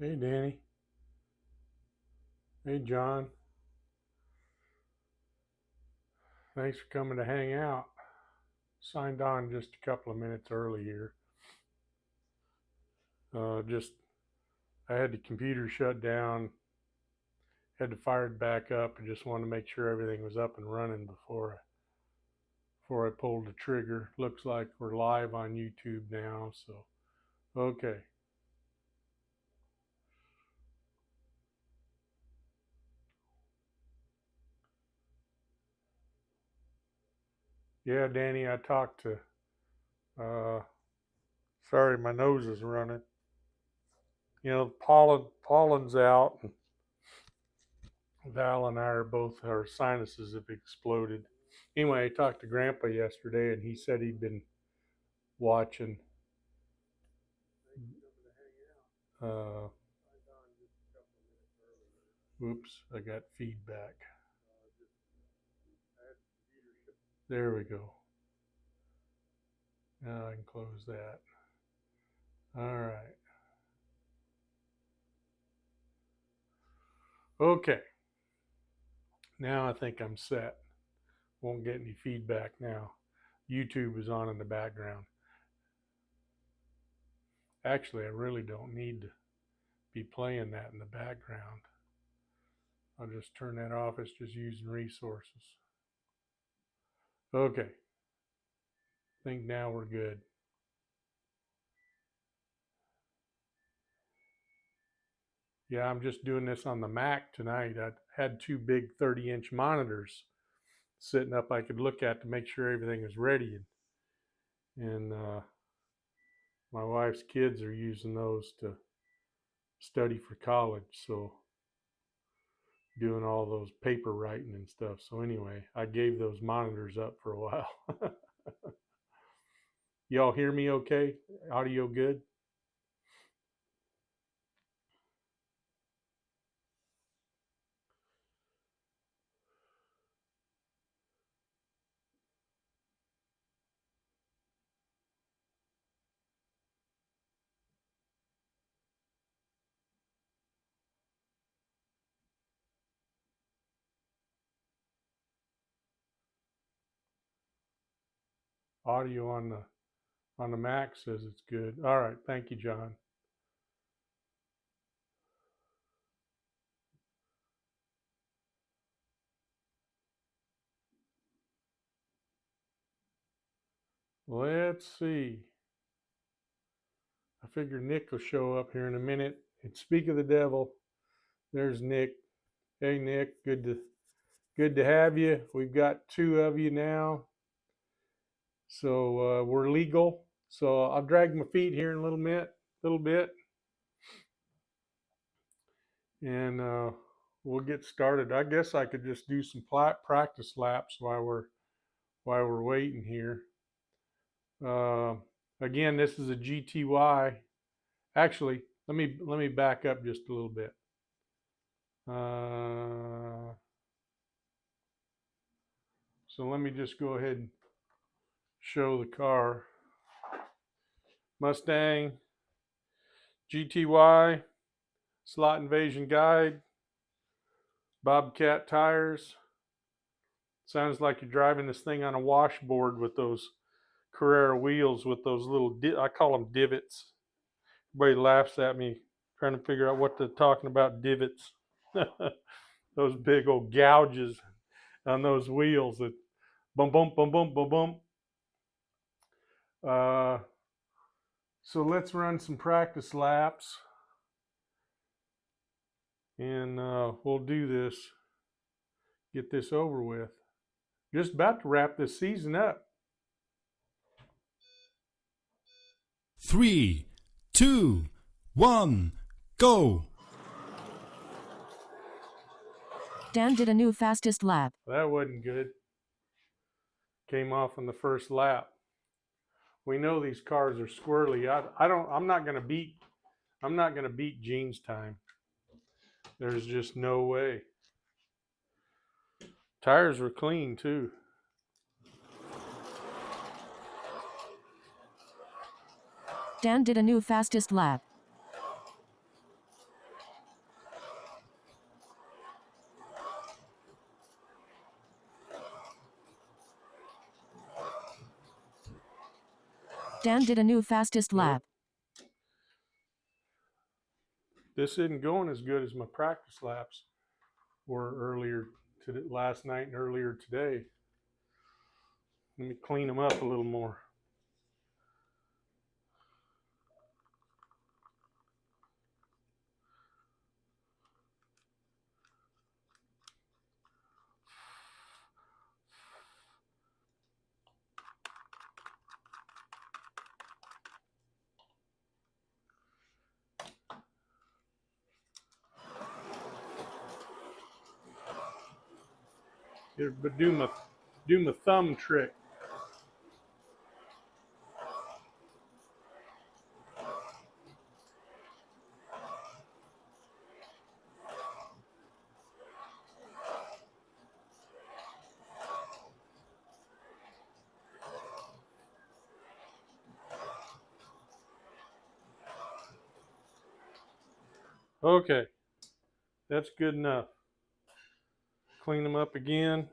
Hey, Danny. Hey, John. Thanks for coming to hang out. Signed on just a couple of minutes early here. I had the computer shut down, had to fire it back up, and just wanted to make sure everything was up and running before I pulled the trigger. Looks like we're live on YouTube now, so okay. Yeah, Danny, I talked to. Uh, sorry, my nose is running. You know, pollen's out. And Val and I are both, our sinuses have exploded. Anyway, I talked to Grandpa yesterday, and he said he'd been watching. Uh, oops, I got feedback. There we go. Now I can close that. All right. Okay. Now I think I'm set. Won't get any feedback now. YouTube is on in the background. Actually, I really don't need to be playing that in the background. I'll just turn that off. It's just using resources. Okay. I think now we're good. Yeah, I'm just doing this on the Mac tonight. I had two big 30-inch monitors sitting up I could look at to make sure everything was ready. And my wife's kids are using those to study for college, so doing all those paper writing and stuff. So anyway, I gave those monitors up for a while. Y'all hear me okay? Audio good? Audio on the Mac says it's good. All right, thank you, John. Let's see. I figure Nick will show up here in a minute. And speak of the devil, there's Nick. Hey Nick, good to have you. We've got two of you now, so we're legal. So I'll drag my feet here in a little bit, and we'll get started. I guess I could just do some practice laps while we're waiting here. Uh, Again, this is a GTY. Actually, let me back up just a little bit. So let me just go ahead and show the car. Mustang GTY slot invasion guide, Bobcat tires. Sounds like you're driving this thing on a washboard with those Carrera wheels with those little, I call them divots. Everybody laughs at me trying to figure out what they're talking about, divots. Those big old gouges on those wheels that bump, bump, bump, bump, bump, bump. So let's run some practice laps, and we'll do this, get this over with. Just about to wrap this season up. 3, 2, 1, go! Dan did a new fastest lap. That wasn't good. Came off on the first lap. We know these cars are squirrely. I'm not gonna beat Gene's time. There's just no way. Tires were clean too. Dan did a new fastest lap. Dan did a new fastest lap. This isn't going as good as my practice laps were earlier last night and earlier today. Let me clean them up a little more. But do my thumb trick. Okay, that's good enough. Clean them up again.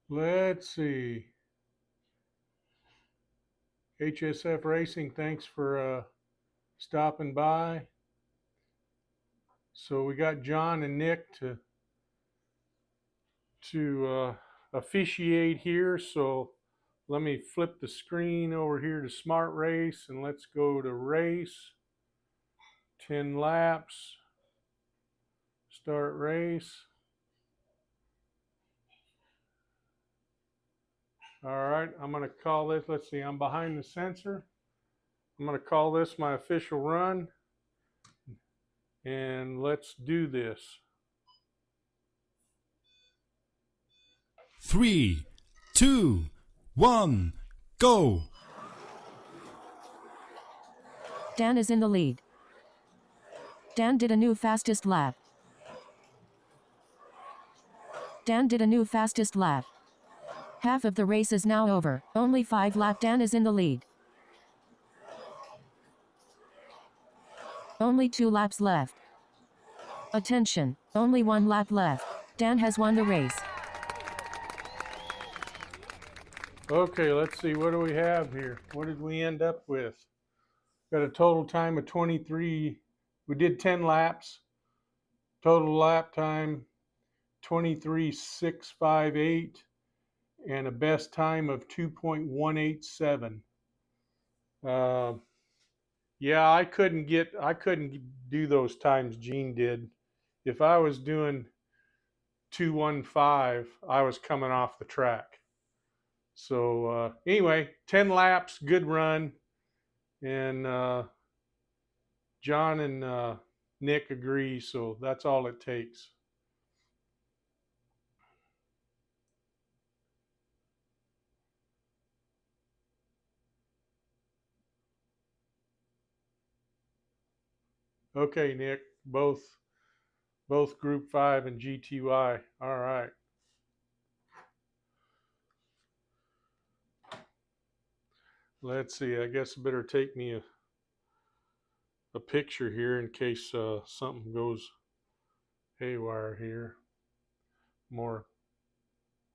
Let's see. HSF Racing, thanks for stopping by. So we got John and Nick to officiate here. So let me flip the screen over here to Smart Race and let's go to race. 10 laps. Start race. All right, I'm going to call this, let's see, I'm behind the sensor. I'm going to call this my official run. And let's do this. 3, 2, 1, go! Dan is in the lead. Dan did a new fastest lap. Dan did a new fastest lap. Half of the race is now over. Only 5 laps. Dan is in the lead. Only 2 laps left. Attention, only 1 lap left. Dan has won the race. Okay, let's see, what do we have here? What did we end up with? Got a total time of 23. We did 10 laps. Total lap time 23.658 and a best time of 2.187. Yeah, I couldn't do those times Gene did. If I was doing 2:15, I was coming off the track. So anyway, 10 laps, good run, and John and Nick agree, so that's all it takes. Okay, Nick, both Group 5 and GTY. All right. Let's see. I guess I better take me a picture here in case something goes haywire here. More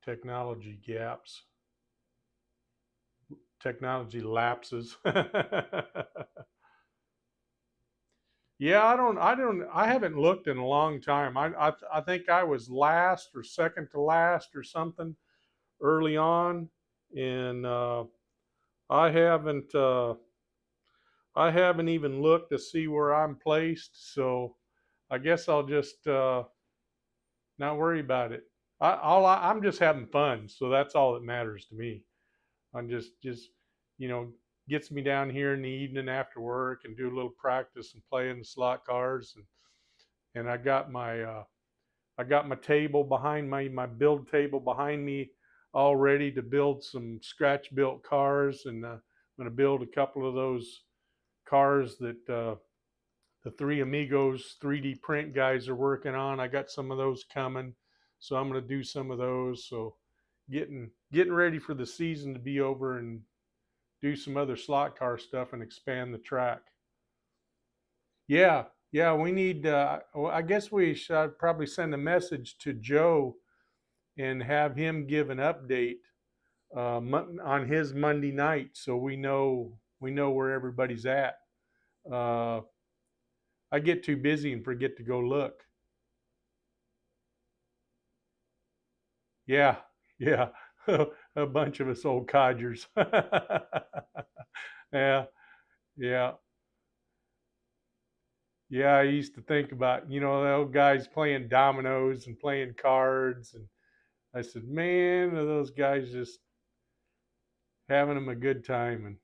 technology gaps. Technology lapses. Yeah, I haven't looked in a long time. I think I was last or second to last or something early on, and I haven't even looked to see where I'm placed. So I guess I'll just not worry about it. I'm just having fun, so that's all that matters to me. I'm just you know, gets me down here in the evening after work and do a little practice and play in the slot cars, and I got my table behind my build table behind me all ready to build some scratch built cars, and I'm going to build a couple of those cars that the Three Amigos 3D print guys are working on. I got some of those coming. So I'm going to do some of those. So getting ready for the season to be over and do some other slot car stuff and expand the track. Yeah, yeah, we need. Well, I guess we should probably send a message to Joe and have him give an update on his Monday night, so we know where everybody's at. Uh, I get too busy and forget to go look. Yeah, yeah, a bunch of us old codgers. Yeah, yeah. Yeah, I used to think about, the old guys playing dominoes and playing cards. And I said, man, are those guys just having them a good time.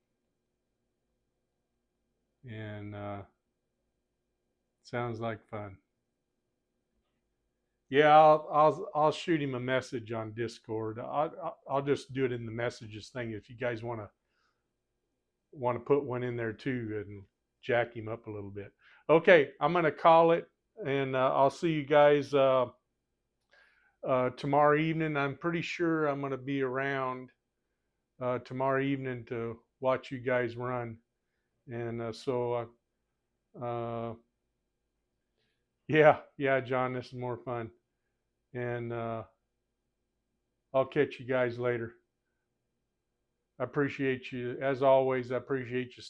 And sounds like fun. Yeah, I'll shoot him a message on Discord. I'll just do it in the messages thing if you guys want to put one in there too and jack him up a little bit. Okay, I'm gonna call it, and I'll see you guys tomorrow evening. I'm pretty sure I'm gonna be around tomorrow evening to watch you guys run, and yeah, John, this is more fun, and I'll catch you guys later. I appreciate you as always. I appreciate you